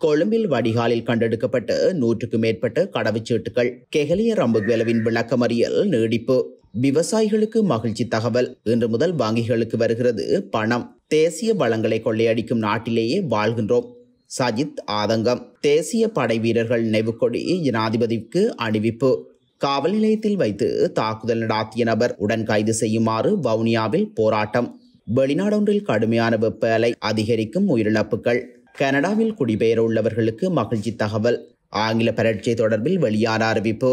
கொழும்பில் வடிகாலில் கண்டெடுக்கப்பட்ட 100க்கும் மேற்பட்ட கடவுச்சீட்டுகள். கெஹலிய ரம்புக்வெலவின் விளக்கமறியல் நீடிப்பு. விவசாயிகளுக்கு மகிழ்ச்சி தகவல். இன்று முதல் வங்கிகளுக்கு வருகிறது பணம். தேசிய வளங்களை கொள்ளையடிக்கும் நாட்டிலேயே வாழ்கின்றோம். சஜித் ஆதங்கம். தேசிய படை வீரர்கள் நினைவுக்கொடி ஜனாதிபதிக்கு அணிவிப்பு. காவல் நிலையத்தில் வைத்து தாக்குதல் நடாத்திய நபர் உடன் கைது செய்யுமாறு வவுனியாவில் போராட்டம். வெளிநாடொன்றில் கடுமையான வெப்ப அலை அதிகரிக்கும் உயிரிழப்புகள். கனடாவில் குடிபெயர உள்ளவர்களுக்கு மகிழ்ச்சி தகவல். ஆங்கில பரீட்சை தொடர்பில் வெளியான அறிவிப்பு.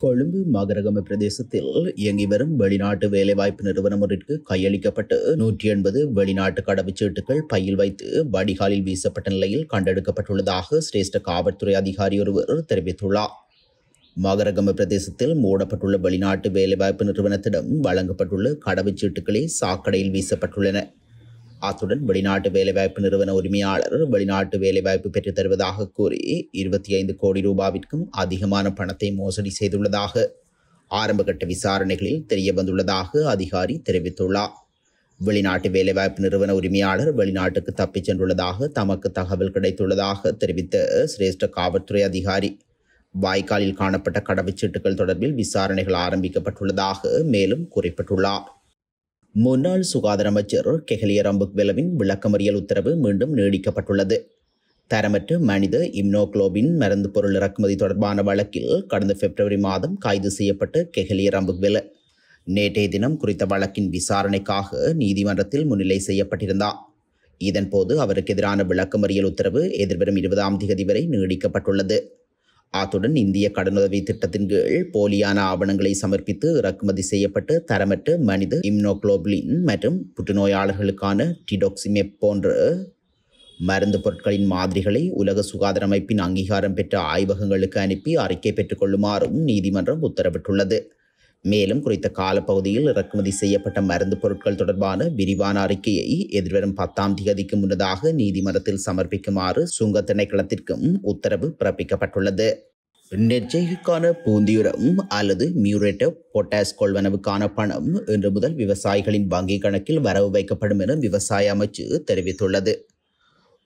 கொழும்பு மகரகம பிரதேசத்தில் இயங்கி வரும் வெளிநாட்டு வேலைவாய்ப்பு நிறுவனம் ஒன்றிற்கு கையளிக்கப்பட்டு 180 வெளிநாட்டு கடவுச்சீட்டுகள் பையில் வைத்து வடிகாலில் வீசப்பட்ட நிலையில் கண்டெடுக்கப்பட்டுள்ளதாக சிரேஷ்ட காவல்துறை அதிகாரி ஒருவர் தெரிவித்துள்ளார். மகரகம பிரதேசத்தில் மூடப்பட்டுள்ள வெளிநாட்டு வேலைவாய்ப்பு நிறுவனத்திடம் வழங்கப்பட்டுள்ள கடவுச்சீட்டுகளே சாக்கடையில் வீசப்பட்டுள்ளன. அத்துடன் வெளிநாட்டு வேலைவாய்ப்பு நிறுவன உரிமையாளர் வெளிநாட்டு வேலைவாய்ப்பு பெற்றுத் தருவதாக கூறி 25 கோடி ரூபாவிற்கும் அதிகமான பணத்தை மோசடி செய்துள்ளதாக ஆரம்பகட்ட விசாரணைகளில் தெரிய வந்துள்ளதாக அதிகாரி தெரிவித்துள்ளார். வெளிநாட்டு வேலைவாய்ப்பு நிறுவன உரிமையாளர் வெளிநாட்டுக்கு தப்பிச் சென்றுள்ளதாக தமக்கு தகவல் கிடைத்துள்ளதாக தெரிவித்த சிரேஷ்ட காவல்துறை அதிகாரி வாய்க்காலில் காணப்பட்ட கடவுச்சீட்டுகள் தொடர்பில் விசாரணைகள் ஆரம்பிக்கப்பட்டுள்ளதாக மேலும் குறிப்பிட்டுள்ளார். முன்னாள் சுகாதார அமைச்சர் கெஹலிய ரம்புக்வெலவின் விளக்கமறியல் உத்தரவு மீண்டும் நீடிக்கப்பட்டுள்ளது. தரமற்ற மனித இம்னோகுளோபின் மருந்து பொருள் இறக்குமதி தொடர்பான வழக்கில் கடந்த பிப்ரவரி மாதம் கைது செய்யப்பட்ட கெஹலிய ரம்புக்வெல நேற்றைய தினம் குறித்த வழக்கின் விசாரணைக்காக நீதிமன்றத்தில் முன்னிலை செய்யப்பட்டிருந்தார். இதன்போது அவருக்கு எதிரான விளக்கமறியல் உத்தரவு எதிர்வரும் 20ஆம் தேதி வரை நீடிக்கப்பட்டுள்ளது. அத்துடன் இந்திய கடனுதவி திட்டத்தின் கீழ் போலியான ஆவணங்களை சமர்ப்பித்து இறக்குமதி செய்யப்பட்டு தரமற்ற மனித இம்னோகுளோபின் மற்றும் புற்றுநோயாளர்களுக்கான டிடோக்சிமெப் போன்ற மருந்து பொருட்களின் மாதிரிகளை உலக சுகாதார அமைப்பின் அங்கீகாரம் பெற்ற ஆய்வகங்களுக்கு அனுப்பி அறிக்கை பெற்றுக் கொள்ளுமாறும் நீதிமன்றம் உத்தரவிட்டுள்ளது. மேலும் குறித்த காலப்பகுதியில் இறக்குமதி செய்யப்பட்ட மருந்து பொருட்கள் தொடர்பான விரிவான அறிக்கையை எதிர்வரும் 10ஆம் தேதிக்கு முன்னதாக நீதிமன்றத்தில் சமர்ப்பிக்குமாறு சுங்க திணைக்களத்திற்கும் உத்தரவு பிறப்பிக்கப்பட்டுள்ளது. நெற்செய்கைக்கான பூந்தியுரம் அல்லது மியூரேட் ஆஃப் பொட்டாஸ் கொள்வனவுக்கான பணம் இன்று முதல் விவசாயிகளின் வங்கி கணக்கில் வரவு வைக்கப்படும் என விவசாய அமைச்சு தெரிவித்துள்ளது.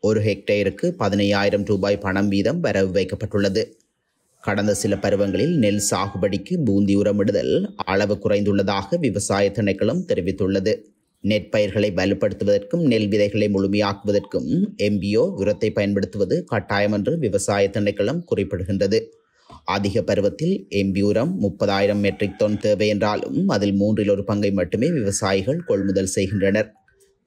1 ஹெக்டேருக்கு 15,000 ரூபாய் பணம் வீதம் வரவு வைக்கப்பட்டுள்ளது. கடந்த சில பருவங்களில் நெல் சாகுபடிக்கு பூந்தி உரமிடுதல் அளவு குறைந்துள்ளதாக விவசாய திணைக்களம் தெரிவித்துள்ளது. நெற்பயிர்களை வலுப்படுத்துவதற்கும் நெல் விதைகளை முழுமையாக்குவதற்கும் எம்பிஓ உரத்தை பயன்படுத்துவது கட்டாயம் என்று விவசாய திணைக்களம் குறிப்பிடுகின்றது. அதிக பருவத்தில் எம்பி உரம் 30,000 மெட்ரிக் டன் தேவை என்றாலும் அதில் 1/3 பங்கை மட்டுமே விவசாயிகள் கொள்முதல் செய்கின்றனர்.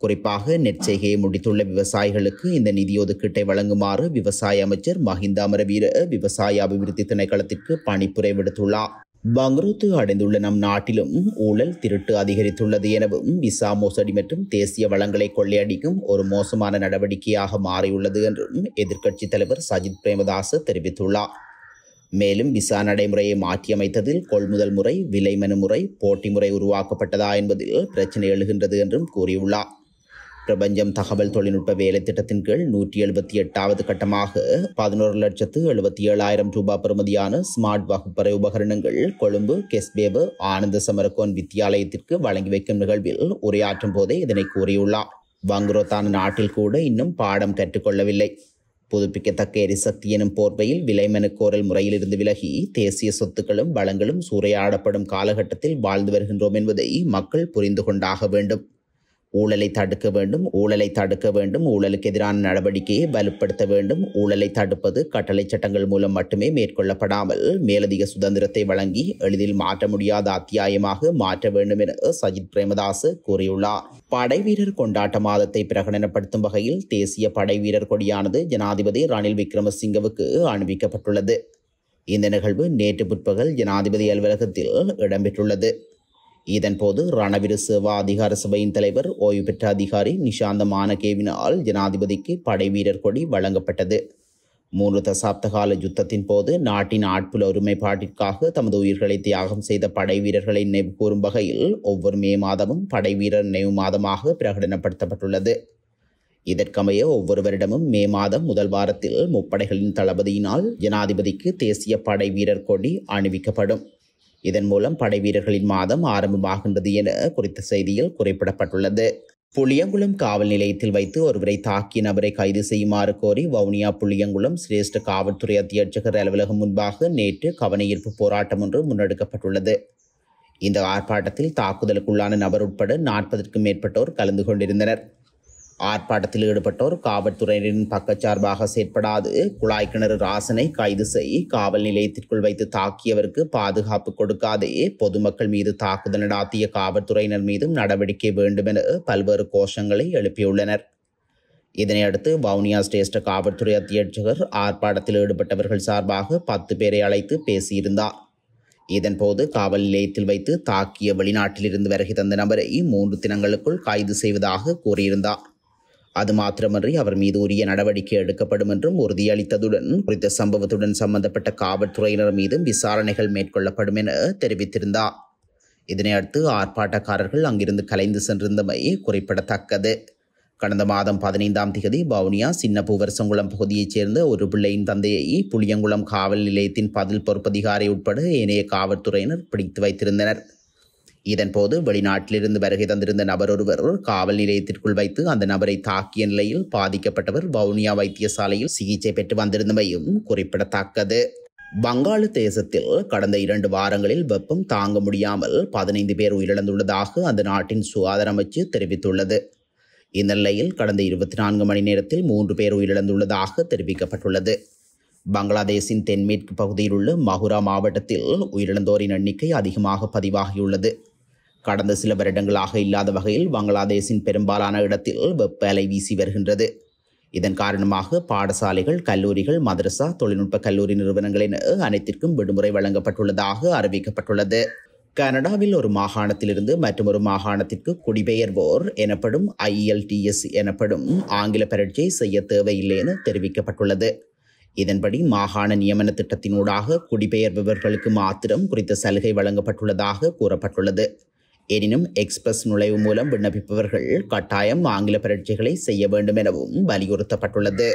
குறிப்பாக நெற்செய்கையை முடித்துள்ள விவசாயிகளுக்கு இந்த நிதி ஒதுக்கீட்டை வழங்குமாறு விவசாய அமைச்சர் மஹிந்த அமரவீர விவசாய அபிவிருத்தி திணைக்களத்திற்கு பணிப்புரை விடுத்துள்ளார். பங்குரூத்து அடைந்துள்ள நம் நாட்டிலும் ஊழல் திருட்டு அதிகரித்துள்ளது எனவும் விசா மோசடி மற்றும் தேசிய வளங்களை கொள்ளையடிக்கும் ஒரு மோசமான நடவடிக்கையாக மாறியுள்ளது என்றும் எதிர்க்கட்சித் தலைவர் சஜித் பிரேமதாச தெரிவித்துள்ளார். மேலும் விசா நடைமுறையை மாற்றியமைத்ததில் கொள்முதல் முறை, விலை மனு முறை, போட்டி முறை உருவாக்கப்பட்டதா என்பதில் பிரச்சனை எழுகின்றது என்றும் கூறியுள்ளார். பிரபஞ்சம் தகவல் தொழில்நுட்ப வேலை திட்டத்தின் கீழ் 178வது கட்டமாக 11,77,000 ரூபாய் பெறுமதியான ஸ்மார்ட் வகுப்பறை உபகரணங்கள் கொழும்பு கெஸ்பேவ ஆனந்த சமரகோன் வித்தியாலயத்திற்கு வழங்கி வைக்கும் நிகழ்வில் உரையாற்றும் போதே இதனை கூறியுள்ளார். பங்குரோத்தான நாட்டில் கூட இன்னும் பாடம் கற்றுக்கொள்ளவில்லை. புதுப்பிக்கத்தக்க எரிசக்தி எனும் போர்வையில் விலை மனு கோரல் முறையிலிருந்து விலகி தேசிய சொத்துக்களும் வளங்களும் சூறையாடப்படும் காலகட்டத்தில் வாழ்ந்து வருகின்றோம் என்பதை மக்கள் புரிந்து கொண்டாக வேண்டும். ஊழலை தடுக்க வேண்டும், ஊழலை தடுக்க வேண்டும், ஊழலுக்கு எதிரான நடவடிக்கையை வலுப்படுத்த வேண்டும். ஊழலை தடுப்பது கட்டளை சட்டங்கள் மூலம் மட்டுமே மேற்கொள்ளப்படாமல் மேலதிக சுதந்திரத்தை வழங்கி எளிதில் மாற்ற முடியாத அத்தியாயமாக மாற்ற வேண்டும் என சஜித் பிரேமதாச கூறியுள்ளார். படைவீரர் கொண்டாட்ட மாதத்தை பிரகடனப்படுத்தும் வகையில் தேசிய படைவீரர் கொடியானது ஜனாதிபதி ரணில் விக்ரமசிங்கவுக்கு அணிவிக்கப்பட்டுள்ளது. இந்த நிகழ்வு நேற்று பிற்பகல் ஜனாதிபதி அலுவலகத்தில் இடம்பெற்றுள்ளது. இதன்போது ரணவிரு சேவா அதிகார சபையின் தலைவர் ஓய்வு பெற்ற அதிகாரி நிஷாந்த மானகேவினால் ஜனாதிபதிக்கு படைவீரர் கொடி வழங்கப்பட்டது. 3 தசாப்த கால யுத்தத்தின் போது நாட்டின் ஆட்புல ஒருமைப்பாட்டிற்காக தமது உயிர்களை தியாகம் செய்த படை வீரர்களை நினைவு கூறும் வகையில் ஒவ்வொரு மே மாதமும் படைவீரர் நினைவு மாதமாக பிரகடனப்படுத்தப்பட்டுள்ளது. இதற்கமைய ஒவ்வொரு வருடமும் மே மாதம் முதல் வாரத்தில் முப்படைகளின் தளபதியினால் ஜனாதிபதிக்கு தேசிய படை வீரர் கொடி அணிவிக்கப்படும். இதன் மூலம் படை வீரர்களின் மாதம் ஆரம்பமாகின்றது என குறித்த செய்தியில் குறிப்பிடப்பட்டுள்ளது. புளியங்குளம் காவல் நிலையத்தில் வைத்து ஒருவரை தாக்கிய நபரை கைது செய்யுமாறு கோரி வவுனியா புளியங்குளம் சிரேஷ்ட காவல்துறை அத்தியட்சகர் அலுவலகம் முன்பாக நேற்று கவனஈர்ப்பு போராட்டம் ஒன்று முன்னெடுக்கப்பட்டுள்ளது. இந்த ஆர்ப்பாட்டத்தில் தாக்குதலுக்குள்ளான நபர் உட்பட 40க்கும் மேற்பட்டோர் கலந்து கொண்டிருந்தனர். ஆர்ப்பாட்டத்தில் ஈடுபட்டோர் காவல்துறையினரின் பக்கச்சார்பாக செயற்படாது குழாய் கிணறு ராசனை கைது செய், காவல் நிலையத்திற்குள் வைத்து தாக்கியவருக்கு பாதுகாப்பு கொடுக்காதே, பொதுமக்கள் மீது தாக்குதல் நடாத்திய காவல்துறையினர் மீதும் நடவடிக்கை வேண்டும் என பல்வேறு கோஷங்களை எழுப்பியுள்ளனர். இதனையடுத்து வவுனியா சிரேஷ்ட காவல்துறை அத்தியட்சகர் ஆர்ப்பாட்டத்தில் ஈடுபட்டவர்கள் சார்பாக 10 பேரை அழைத்து பேசியிருந்தார். இதன்போது காவல் நிலையத்தில் வைத்து தாக்கிய வெளிநாட்டிலிருந்து வருகை தந்த நபரை 3 தினங்களுக்குள் கைது செய்வதாக கூறியிருந்தார். அது மாத்திரமன்றி அவர் மீது உரிய நடவடிக்கை எடுக்கப்படும் என்றும் உறுதியளித்ததுடன் குறித்த சம்பவத்துடன் சம்பந்தப்பட்ட காவல்துறையினர் மீதும் விசாரணைகள் மேற்கொள்ளப்படும் என தெரிவித்திருந்தார். இதனையடுத்து ஆர்ப்பாட்டக்காரர்கள் அங்கிருந்து கலைந்து சென்றிருந்தமை குறிப்பிடத்தக்கது. கடந்த மாதம் 15ஆம் தேதி வவுனியா சின்னப்பூவரசங்குளம் பகுதியைச் சேர்ந்த ஒரு பிள்ளையின் தந்தையை புளியங்குளம் காவல் நிலையத்தின் பதில் பொறுப்பதிகாரி உட்பட ஏனைய காவல்துறையினர் பிடித்து வைத்திருந்தனர். இதன்போது வெளிநாட்டிலிருந்து வருகை தந்திருந்த நபர் ஒருவர் காவல் நிலையத்திற்குள் வைத்து அந்த நபரை தாக்கிய நிலையில் பாதிக்கப்பட்டவர் வவுனியா வைத்தியசாலையில் சிகிச்சை பெற்று வந்திருந்தமையும் குறிப்பிடத்தக்கது. வங்காளதேசத்தில் கடந்த 2 வாரங்களில் வெப்பம் தாங்க முடியாமல் 15 பேர் உயிரிழந்துள்ளதாக அந்த நாட்டின் சுகாதார அமைச்சு தெரிவித்துள்ளது. இந்த நிலையில் கடந்த 24 மணி நேரத்தில் 3 பேர் உயிரிழந்துள்ளதாக தெரிவிக்கப்பட்டுள்ளது. பங்களாதேஷின் தென்மேற்கு பகுதியில் உள்ள மகுரா மாவட்டத்தில் உயிரிழந்தோரின் எண்ணிக்கை அதிகமாக பதிவாகியுள்ளது. கடந்த சில வருடங்களாக இல்லாத வகையில் பங்களாதேஷின் பெரும்பாலான இடத்தில் வெப்ப அலை வீசி வருகின்றது. இதன் காரணமாக பாடசாலைகள், கல்லூரிகள், மதரசா, தொழில்நுட்ப கல்லூரி நிறுவனங்கள் என அனைத்திற்கும் விடுமுறை வழங்கப்பட்டுள்ளதாக அறிவிக்கப்பட்டுள்ளது. கனடாவில் ஒரு மாகாணத்திலிருந்து மற்றொரு மாகாணத்திற்கு குடிபெயர்வோர் எனப்படும் IELTS எனப்படும் ஆங்கில பரீட்சை செய்ய தேவையில்லை என தெரிவிக்கப்பட்டுள்ளது. இதன்படி மாகாண நியமன திட்டத்தினூடாக குடிபெயர்பவர்களுக்கு மாத்திரம் குறித்த சலுகை வழங்கப்பட்டுள்ளதாக கூறப்பட்டுள்ளது. எனினும் எக்ஸ்பிரஸ் நுழைவு மூலம் விண்ணப்பிப்பவர்கள் கட்டாயம் ஆங்கில பரீட்சைகளை செய்ய வேண்டும் எனவும் வலியுறுத்தப்பட்டுள்ளது.